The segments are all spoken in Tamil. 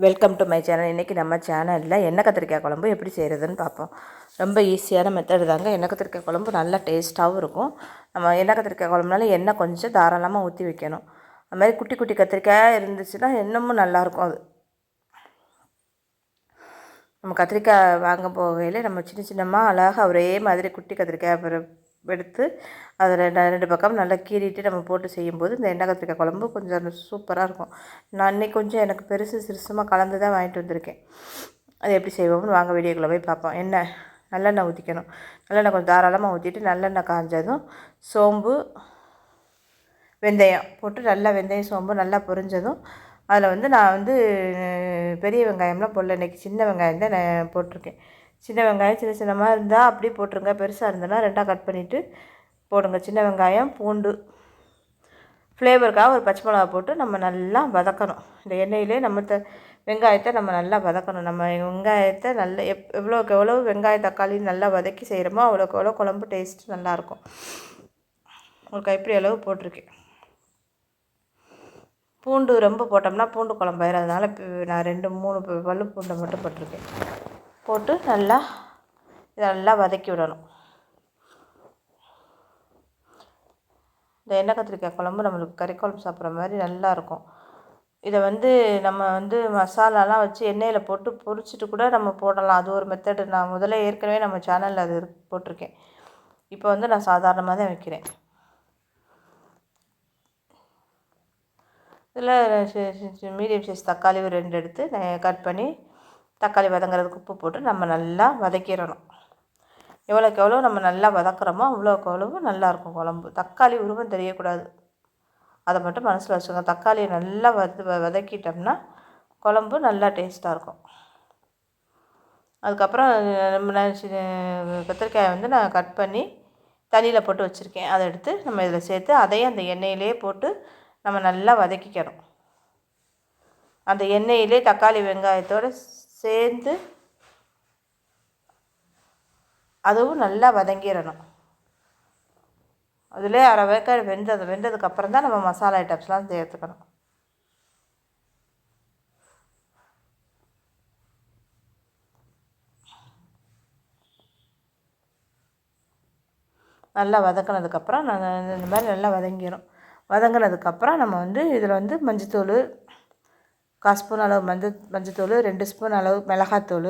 Welcome to my channel. இன்றைக்கி நம்ம சேனலில் எண்ணெய் கத்திரிக்காய் குழம்பு எப்படி செய்கிறதுன்னு பார்ப்போம். ரொம்ப ஈஸியான மெத்தடு தாங்க. எண்ணெய் கத்திரிக்காய் குழம்பு நல்லா டேஸ்ட்டாகவும் இருக்கும். நம்ம எண்ணெய் கத்திரிக்காய் குழம்புனால எண்ணெய் கொஞ்சம் தாராளமாக ஊற்றி வைக்கணும். அது மாதிரி குட்டி குட்டி கத்திரிக்காய் இருந்துச்சுன்னா இன்னமும் நல்லாயிருக்கும். அது நம்ம கத்திரிக்காய் வாங்க போகையில் நம்ம சின்ன சின்னமாக அழகாக ஒரே மாதிரி குட்டி கத்திரிக்காய் எடுத்து அதில் ரெண்டு பக்கம் நல்லா கீறிட்டு நம்ம போட்டு செய்யும்போது இந்த எண்ணெய் கத்திரிக்காய் குழம்பு கொஞ்சம் சூப்பராக இருக்கும். நான் இன்றைக்கி கொஞ்சம் எனக்கு பெருசு சிறுசுமாக கலந்து தான் வாங்கிட்டு வந்திருக்கேன். அது எப்படி செய்வோம்னு வாங்க வீடியோக்குள்ளே போய் பார்ப்போம். நல்லெண்ணெய் ஊற்றிக்கணும். நல்லெண்ணெய் கொஞ்சம் தாராளமாக ஊற்றிட்டு நல்லெண்ணெய் காஞ்சதும் சோம்பு வெந்தயம் போட்டு நல்லா வெந்தயம் சோம்பு நல்லா பொரிஞ்சதும் அதில் நான் பெரிய வெங்காயம்லாம் போடல. இன்றைக்கி சின்ன வெங்காயம் தான் நான் போட்டிருக்கேன். சின்ன வெங்காயம் சின்ன சின்னமாக இருந்தால் அப்படியே போட்டுருங்க. பெருசாக இருந்ததுன்னா ரெண்டாக கட் பண்ணிவிட்டு போடுங்க. சின்ன வெங்காயம் பூண்டு ஃப்ளேவருக்காக ஒரு பச்சை மிளகா போட்டு நம்ம நல்லா வதக்கணும். இந்த எண்ணெயிலே வெங்காயத்தை நம்ம நல்லா வதக்கணும். நம்ம வெங்காயத்தை நல்லா எவ்வளோக்கு எவ்வளோ வெங்காயம் தக்காளி நல்லா வதக்கி செய்கிறோமோ அவ்வளோக்கு எவ்வளோ குழம்பு டேஸ்ட்டு நல்லாயிருக்கும். ஒரு கைப்பிடி அளவு போட்டிருக்கேன். பூண்டு ரொம்ப போட்டோம்னா பூண்டு குழம்பாயிரும். அதனால் நான் 2-3 பல்லு பூண்டை மட்டும் போட்டிருக்கேன். போட்டு நல்லா வதக்கி விடணும். இந்த எண்ணெய் கத்திரிக்காய் குழம்பு நம்மளுக்கு கறி குழம்பு சாப்பிட்ற மாதிரி நல்லாயிருக்கும். இதை நம்ம மசாலாலாம் வச்சு எண்ணெயில் போட்டு பொரிச்சிட்டு கூட நம்ம போடலாம். அது ஒரு மெத்தடு. நான் ஏற்கனவே நம்ம சேனலில் அது போட்டிருக்கேன். இப்போ நான் சாதாரணமாக தான் வைக்கிறேன். இதில் மீடியம் சைஸ் தக்காளி ஒரு 2 எடுத்து கட் பண்ணி தக்காளி வதங்குறதுக்கு உப்பு போட்டு நம்ம நல்லா வதக்கிடணும். எவ்வளோக்கு எவ்வளோ நம்ம நல்லா வதக்குறோமோ அவ்வளோக்கு அவ்வளவு நல்லாயிருக்கும் குழம்பு. தக்காளி உருவம் தெரியக்கூடாது. அதை மட்டும் மனசில் வச்சுக்கோங்க. தக்காளியை நல்லா வதக்கிட்டோம்னா குழம்பு நல்லா டேஸ்ட்டாக இருக்கும். அதுக்கப்புறம் கத்திரிக்காயை நான் கட் பண்ணி தண்ணியில் போட்டு வச்சுருக்கேன். அதை எடுத்து நம்ம இதில் சேர்த்து அதையும் அந்த எண்ணெயிலே போட்டு நம்ம நல்லா வதக்கிக்கணும். அந்த எண்ணெயிலே தக்காளி வெங்காயத்தோடு சேர்ந்து அதுவும் நல்லா வதங்கிடணும். அதிலே அரை வேக்காடு வெந்ததுக்கப்புறம் தான் நம்ம மசாலா ஐட்டம்ஸ்லாம் சேர்த்துக்கணும். நல்லா வதக்கினதுக்கப்புறம் இந்த மாதிரி நல்லா வதங்கிடும். வதங்கினதுக்கப்புறம் நம்ம இதில் மஞ்சத்தூள் 1/4 ஸ்பூன் அளவு மஞ்சத்தூள், 2 ஸ்பூன் அளவு மிளகாத்தூள்,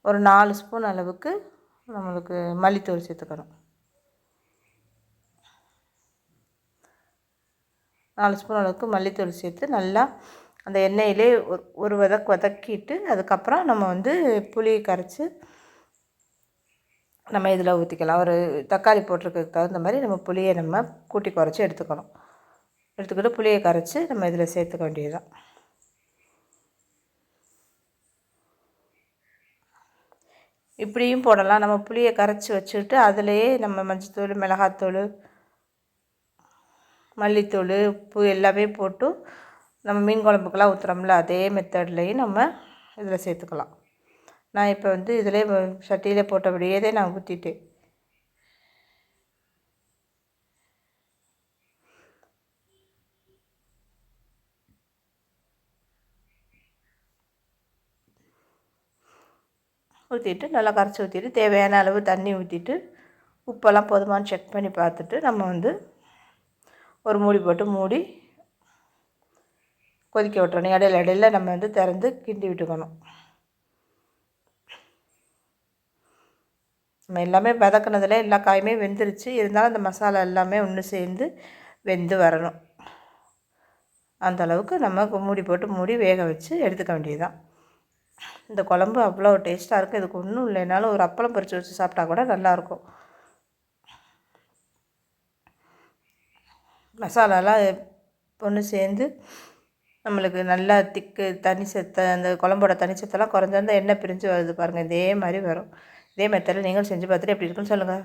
ஒரு 4 ஸ்பூன் அளவுக்கு நம்மளுக்கு மல்லித்தூள் சேர்த்துக்கணும். 4 ஸ்பூன் அளவுக்கு மல்லித்தூள் சேர்த்து நல்லா அந்த எண்ணெயிலே ஒரு வதக்கிட்டு அதுக்கப்புறம் நம்ம புளி கரைச்சி நம்ம இதில் ஊற்றிக்கலாம். ஒரு தக்காளி போட்டிருக்கிறதுக்கு தகுந்த மாதிரி நம்ம புளியை நம்ம கூட்டி குறைச்சி எடுத்துக்கிட்டு புளியை கரைச்சி நம்ம இதில் சேர்த்துக்க வேண்டியதுதான். இப்படியும் போடலாம். நம்ம புளியை கரைச்சி வச்சுக்கிட்டு அதிலையே நம்ம மஞ்சத்தூள், மிளகாத்தூள், மல்லித்தூள், உப்பு எல்லாமே போட்டு நம்ம மீன் குழம்புக்கெல்லாம் ஊற்றுறோம்ல அதே மெத்தட்லேயும் நம்ம இதில் சேர்த்துக்கலாம். நான் இப்போ இதிலே சட்டியிலே போட்டபடியே தான் நான் ஊற்றிட்டேன். ஊற்றிட்டு நல்லா கரைச்சி ஊற்றிட்டு தேவையான அளவு தண்ணி ஊற்றிட்டு உப்பெல்லாம் போதுமானு செக் பண்ணி பார்த்துட்டு நம்ம ஒரு மூடி போட்டு மூடி கொதிக்க விட்டுறணும். இடையில நம்ம திறந்து கிண்டி விட்டுக்கணும். நம்ம எல்லாமே வதக்கினதில் எல்லா காயுமே வெந்துருச்சு. இருந்தாலும் அந்த மசாலா எல்லாமே ஒன்று சேர்ந்து வெந்து வரணும். அந்த அளவுக்கு நம்ம மூடி போட்டு மூடி வேக வச்சு எடுத்துக்க வேண்டியதுதான். இந்த குழம்பு அவ்வளோ டேஸ்ட்டாக இருக்குது. இதுக்கு ஒன்றும் இல்லைனாலும் ஒரு அப்பளம் பொரித்து வச்சு சாப்பிட்டா கூட நல்லாயிருக்கும். மசாலாலாம் ஒன்று சேர்ந்து நம்மளுக்கு நல்லா தண்ணி சத்து அந்த குழம்போட தண்ணி சத்தெல்லாம் குறைஞ்சிருந்தால் எண்ணெய் பிரிஞ்சு வருது பாருங்கள். இதே மாதிரி வரும். இதே மெத்தடில் நீங்களும் செஞ்சு பார்த்துட்டு எப்படி இருக்குன்னு சொல்லுங்கள்.